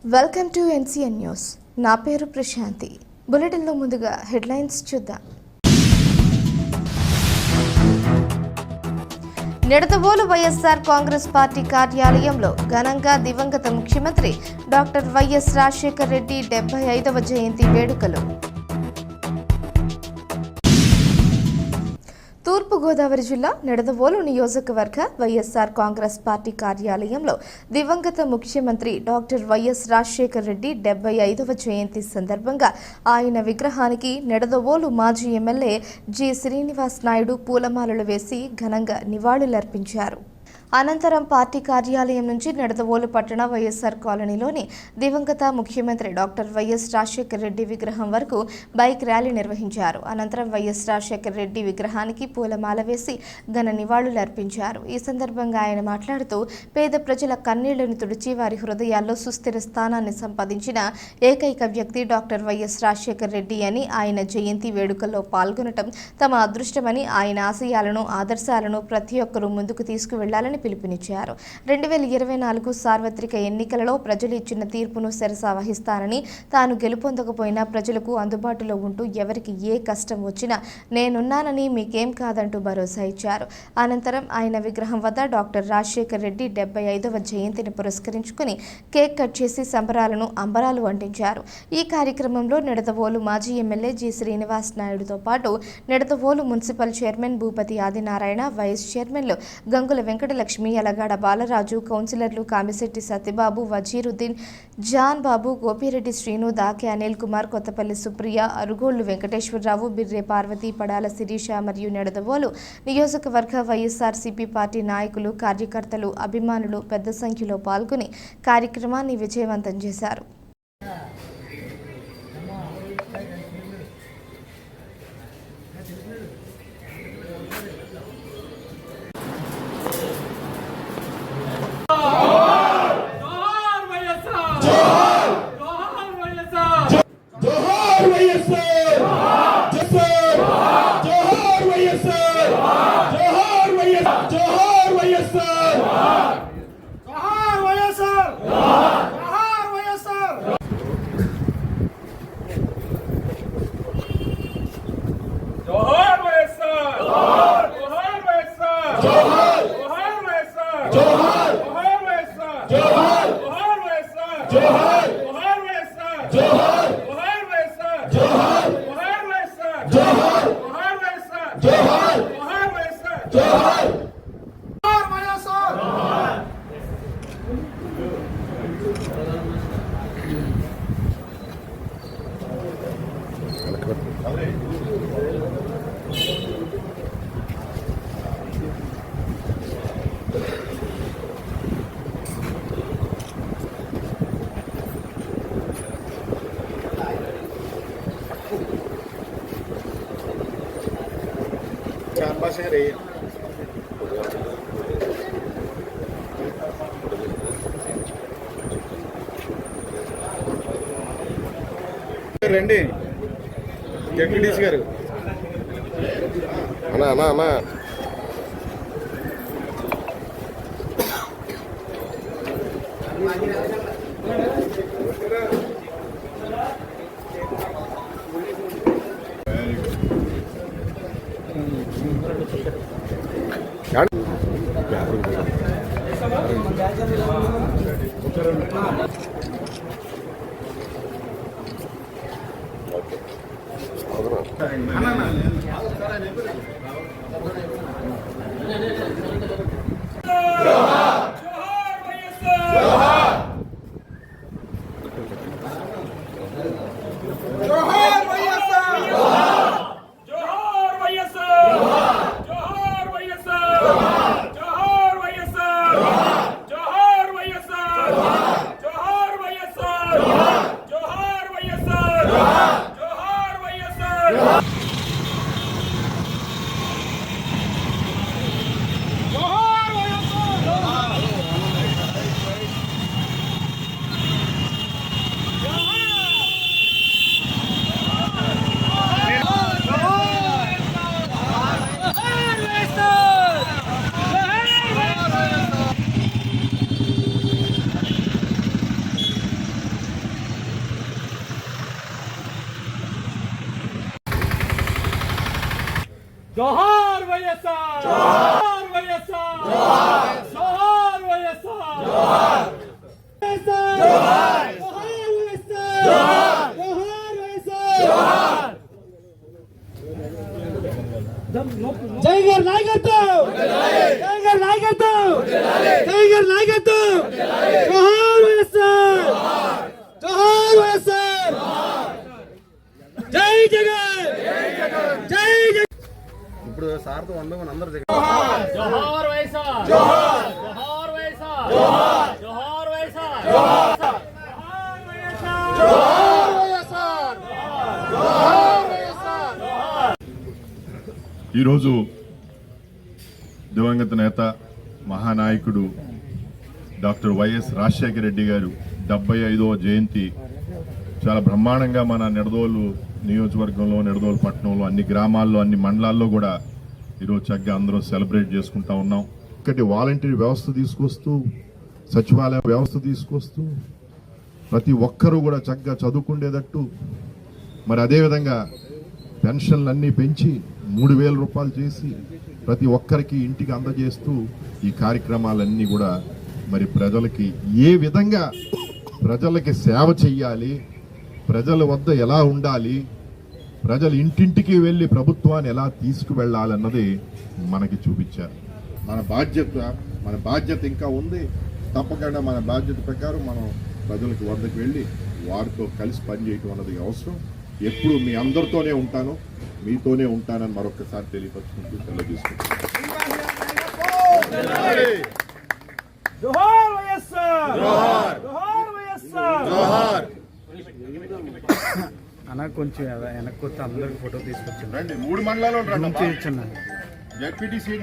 Welcome to NCN news. నా పేరు ప్రశాంతి. బులెటిన్లో ముందుగా హెడ్లైన్స్ చూద్దాం. నిడదవోలు వైఎస్ఆర్ కాంగ్రెస్ పార్టీ కార్యాలయంలో ఘనంగా దివంగత ముఖ్యమంత్రి డాక్టర్ వైఎస్ రాజశేఖర రెడ్డి 75వ జయంతి వేడుకలు. తూర్పుగోదావరి జిల్లా నిడదవోలు నియోజకవర్గ వైఎస్ఆర్ కాంగ్రెస్ పార్టీ కార్యాలయంలో దివంగత ముఖ్యమంత్రి డాక్టర్ వైఎస్ రాజశేఖర రెడ్డి 75వ జయంతి సందర్భంగా ఆయన విగ్రహానికి నిడదవోలు మాజీ ఎమ్మెల్యే జి శ్రీనివాస్ నాయుడు పూలమాలలు వేసి ఘనంగా నివాళులర్పించారు. అనంతరం పార్టీ కార్యాలయం నుంచి నిడదవోలు పట్టణ వైఎస్ఆర్ కాలనీలోని దివంగత ముఖ్యమంత్రి డాక్టర్ వైఎస్ రాజశేఖర రెడ్డి విగ్రహం వరకు బైక్ ర్యాలీ నిర్వహించారు. అనంతరం వైఎస్ రాజశేఖర రెడ్డి విగ్రహానికి పూలమాల వేసి ఘన నివాళులర్పించారు. ఈ సందర్భంగా ఆయన మాట్లాడుతూ పేద ప్రజల కన్నీళ్లను తుడిచి వారి హృదయాల్లో సుస్థిర స్థానాన్ని సంపాదించిన ఏకైక వ్యక్తి డాక్టర్ వైఎస్ రాజశేఖర రెడ్డి అని, ఆయన జయంతి వేడుకల్లో పాల్గొనడం తమ అదృష్టమని, ఆయన ఆశయాలను ఆదర్శాలను ప్రతి ఒక్కరూ ముందుకు తీసుకువెళ్లాలని పిలుపునిచ్చారు. 2024 సార్వత్రిక ఎన్నికలలో ప్రజలు ఇచ్చిన తీర్పును శిరసా వహిస్తానని, తాను గెలుపొందకపోయినా ప్రజలకు అందుబాటులో ఉంటూ ఎవరికి ఏ కష్టం వచ్చినా నేనున్నానని, మీకేం కాదంటూ భరోసా ఇచ్చారు. అనంతరం ఆయన విగ్రహం వద్ద డాక్టర్ రాజశేఖర రెడ్డి 75వ జయంతిని పురస్కరించుకుని కేక్ కట్ చేసి సంబరాలను అంబరాలు అంటించారు. ఈ కార్యక్రమంలో నిడదవోలు మాజీ ఎమ్మెల్యే జి శ్రీనివాస్ నాయుడుతో పాటు Nidadavolu municipal chairman Bhupathi Adinarayana, vice చైర్మన్లు గంగుల వెంకటలక్ష్మి, యలగాడ బాలరాజు, కౌన్సిలర్లు కామిశెట్టి సత్యబాబు, వజీరుద్దీన్, జాన్ బాబు, గోపిరెడ్డి శ్రీను, దాకే అనిల్ కుమార్, కొత్తపల్లి సుప్రియ, అరుగోళ్లు వెంకటేశ్వరరావు, బిర్రే పార్వతి, పడాల శిరీష మరియు నిడదవోలు నియోజకవర్గ వైఎస్ఆర్సీపీ పార్టీ నాయకులు, కార్యకర్తలు, అభిమానులు పెద్ద సంఖ్యలో పాల్గొని కార్యక్రమాన్ని విజయవంతం చేశారు. రండి జడ్పీటీసీ గారు. అన్నా అన్నా అన్నా జోహార్ వైఎస్ఆర్ జోహార్ వైఎస్ఆర్ జోహార్ జోహార్ వైఎస్ఆర్ జోహార్ వైఎస్ఆర్ జోహార్ జోహార్ వైఎస్ఆర్ జోహార్ జోహార్ వైఎస్ఆర్ జోహార్ జై గారి నాయకత్వం జై గారి నాయకత్వం జై గారి నాయకత్వం జోహార్ వైఎస్ఆర్ జోహార్ వైఎస్ఆర్ జై జగన్ జై జగన్ ఇప్పుడు సార్తో 100 మంది అందరూ జోహార్ వైఎస్ఆర్ జోహార్ జోహార్ వైఎస్ఆర్ జోహార్ జోహార్ వైఎస్ఆర్ జోహార్ జోహార్ వైఎస్ఆర్ జోహార్ వైఎస్ఆర్ ఈరోజు దివంగత నేత మహానాయకుడు డాక్టర్ వైఎస్ రాజశేఖర రెడ్డి గారు 75వ జయంతి చాలా బ్రహ్మాండంగా మన నిడదవోలు నియోజకవర్గంలో నిడదవోలు పట్టణంలో అన్ని గ్రామాల్లో అన్ని మండలాల్లో కూడా ఈరోజు చక్కగా అందరూ సెలబ్రేట్ చేసుకుంటా ఉన్నాం. ఒకటి వాలంటీర్ వ్యవస్థ తీసుకొస్తూ సచివాలయ వ్యవస్థ తీసుకొస్తూ ప్రతి ఒక్కరూ కూడా చక్కగా చదువుకుండేటట్టు మరి అదేవిధంగా పెన్షన్లన్నీ పెంచి 3,000 రూపాయలు చేసి ప్రతి ఒక్కరికి ఇంటికి అందజేస్తూ ఈ కార్యక్రమాలన్నీ కూడా మరి ప్రజలకి ఏ విధంగా ప్రజలకి సేవ చెయ్యాలి, ప్రజల వద్ద ఎలా ఉండాలి, ప్రజలు ఇంటింటికి వెళ్ళి ప్రభుత్వాన్ని ఎలా తీసుకువెళ్ళాలన్నది మనకి చూపించారు. మన బాధ్యత ఇంకా ఉంది. తప్పకుండా మన బాధ్యత ప్రకారం మనం ప్రజలకు వద్దకు వెళ్ళి వారితో కలిసి పనిచేయటం అన్నది అవసరం. ఎప్పుడు మీ అందరితోనే ఉంటాను, మీతోనే ఉంటానని మరొకసారి తెలియపరుచుకుంటూ సెలవు తీసుకుంటాను. జోహార్ వైఎస్ఆర్ జోహార్ జోహార్ వైఎస్ఆర్ జోహార్ అన్న కొంచెం వెనక్కి వస్తే అందరికి ఫోటో తీసుకొచ్చాను. రండి 3 మండలాలు జూమ్ చేయొచ్చు అన్న. జెడ్పీటీసీ